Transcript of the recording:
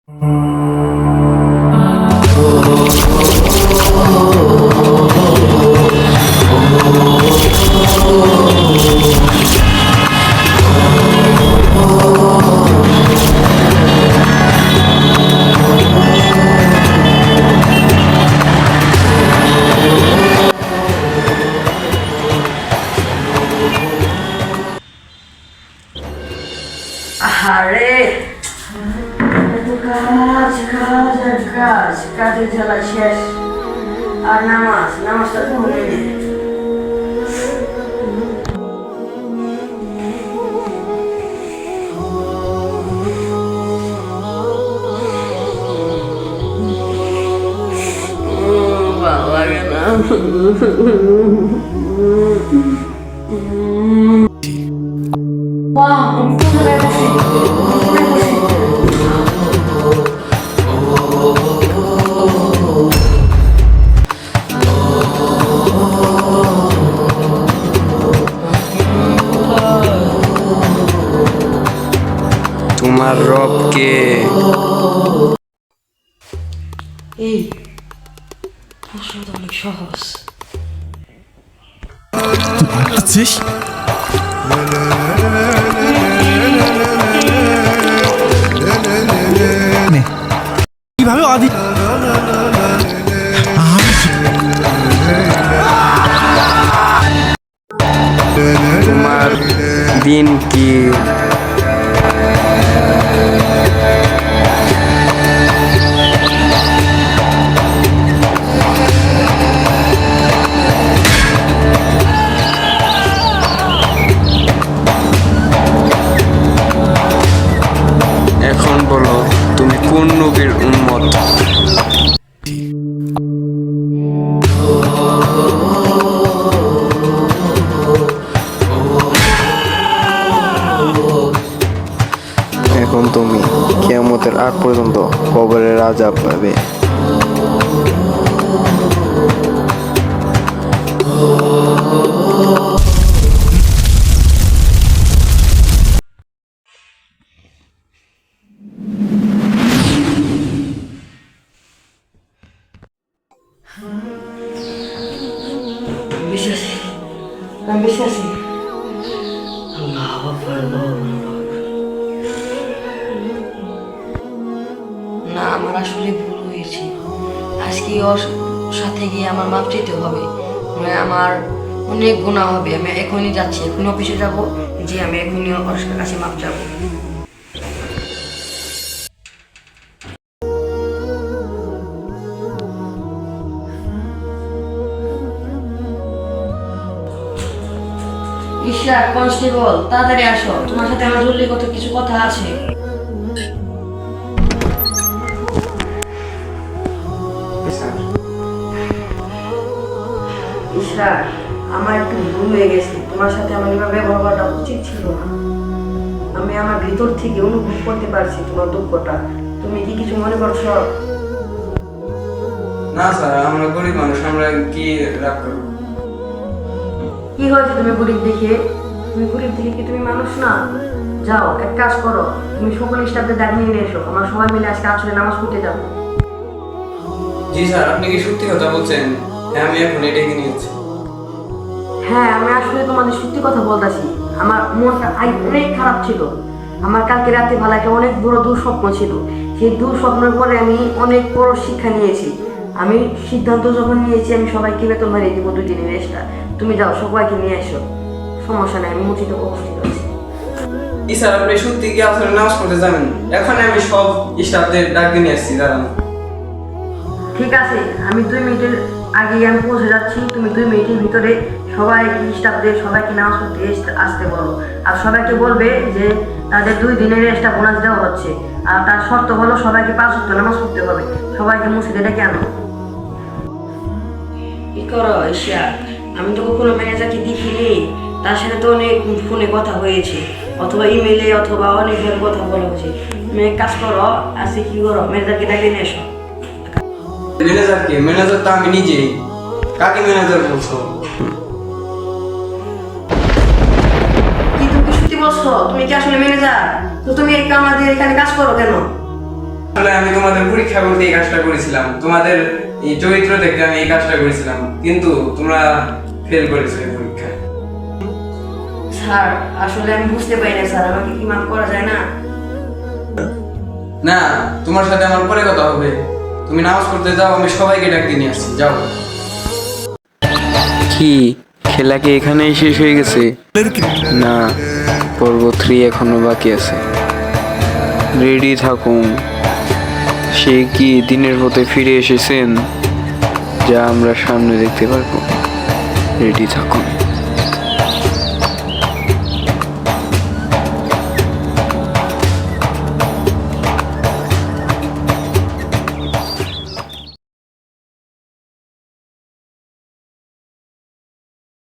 আরে কাজ কাজ আর কাজ, কাজের জ্বালা শেষ। আর নামাজটা পড়ে নে। ভালো লাগে না। তোমার রবকে এই প্রশ্নটা অনেক সহজ। আছিস কিভাবে আদি তোমার দিন কি? এখন বলো তুমি কোন নবীর উম্মত? এখন তুমি কিয়ামতের আগ পর্যন্ত কবরের আযাব পাবে। বিশ্বাসী, আমি বিশ্বাসী। আল্লাহু আকবার, আল্লাহু আকবার। না, আমার আসলে ভুল হয়েছে। আজকে ওর সাথে গিয়ে আমার মাপ চাইতে হবে। মানে আমার অনেক গুনাহ হবে। আমি এখনই যাচ্ছি, এখনই অফিসে যাব, যে আমি এখনই ওর কাছে মাপ চাবো। ইশরাক, কনস্টেবল, তাড়াতাড়ি আসো, তোমার সাথে আমার জরুরি কিছু কথা আছে। ইশরাক, আমার একটু ভুল হয়ে গেছে। তোমার সাথে আমার এভাবে ব্যবহার করাটা উচিত ছিল না। আমি আমার ভিতর থেকে অনুভব করতে পারছি তোমার দুঃখটা। তুমি কি কিছু মনে করছো? না স্যার, আমরা গরিব মানুষ, আমরা কি রাগ করব? কি হয়েছে তুমি গরিব দেখে? তুমি গরিব দেখে কি তুমি মানুষ না? যাও, এক কাজ করো, তুমি সকল স্টাফদের ডাক নিয়ে এসো, আমরা সবাই মিলে আজকে আসলে নামাজ পড়তে যাবো। জি স্যার, আপনি কি সত্যি কথা বলছেন? হ্যাঁ, আমি এখন ডেকে নিয়েছি। হ্যাঁ, আমি আসলে তোমাদের সত্যি কথা বলতেছি। আমার মনটা অনেক খারাপ ছিল। আমার কালকে রাতে ভালো একটা অনেক বড় দুঃস্বপ্ন ছিল। সেই দুঃস্বপ্নের পরে আমি অনেক বড় শিক্ষা নিয়েছি। আমি সিদ্ধান্ত যখন নিয়েছি, আমি সবাইকে বেতন বাড়িয়ে দিব 2 দিনের এক্সট্রা। তুমি যাও, সবাইকে নিয়ে এসো, সমস্যা নাই, আমি মসজিদে উপস্থিত আছি। জি স্যার, আপনি সত্যি কি আসলে নামাজ পড়তে যাবেন? এখন আমি সব স্টাফদের ডাক দিয়ে নিয়ে আসছি, দাঁড়ান। ঠিক আছে, আমি 2 মিনিটের আগে আমি পৌঁছে যাচ্ছি। তুমি 2 মিনিটের ভিতরে সবাই স্টাফদের সবাইকে নামাজ পড়তে আসতে বলো। আর সবাইকে বলবে যে তাদের 2 দিনের এক্সট্রা বোনাস দেওয়া হচ্ছে। আর তার শর্ত হলো সবাইকে 5 ওয়াক্ত নামাজ পড়তে হবে। সবাইকে মসজিদে ডেকে আনো। কি করো ঈশা? আমি তো কখনো ম্যানেজারকে দেখিনি। তার সাথে তো অনেক ফোনে কথা হয়েছে, অথবা ইমেলে, অথবা অনেকভাবে কথা বলা হয়েছে। তুমি এক কাজ করো, আজকে কি করো, ম্যানেজারকে ডেকে নিয়ে এসো। ম্যানেজার কে? ম্যানেজার তো আমি নিজেই। কাকে ম্যানেজার বলছো? কি তুমি কি সত্যি বলছো? তুমি কি আসলে ম্যানেজার? তো তুমি আমাদের এখানে কাজ করো কেন? আসলে আমি তোমাদের পরীক্ষা করতে এই কাজটা করেছিলাম, তোমাদের এই চরিত্র দেখতে আমি এই কাজটা করেছিলাম, কিন্তু তোমরা ফেল করেছো এই পরীক্ষায়। স্যার আসলে আমি বুঝতে পারি না স্যার, আমাকে কি মাফ করা যায় না? না, তোমার সাথে আমার পরে কথা হবে। তুমি নামাজ পড়তে যাও, আমি সবাইকে ডাক দিয়ে নিয়ে আসছি, যাও। কি খেলা কি এখানেই শেষ হয়ে গেছে? না, পর্ব 3 এখনো বাকি আছে। রেডি থাকুন, সে কি দিনের পথে ফিরে এসেছেন, যা আমরা সামনে দেখতে পারবো। রেডি থাকুন।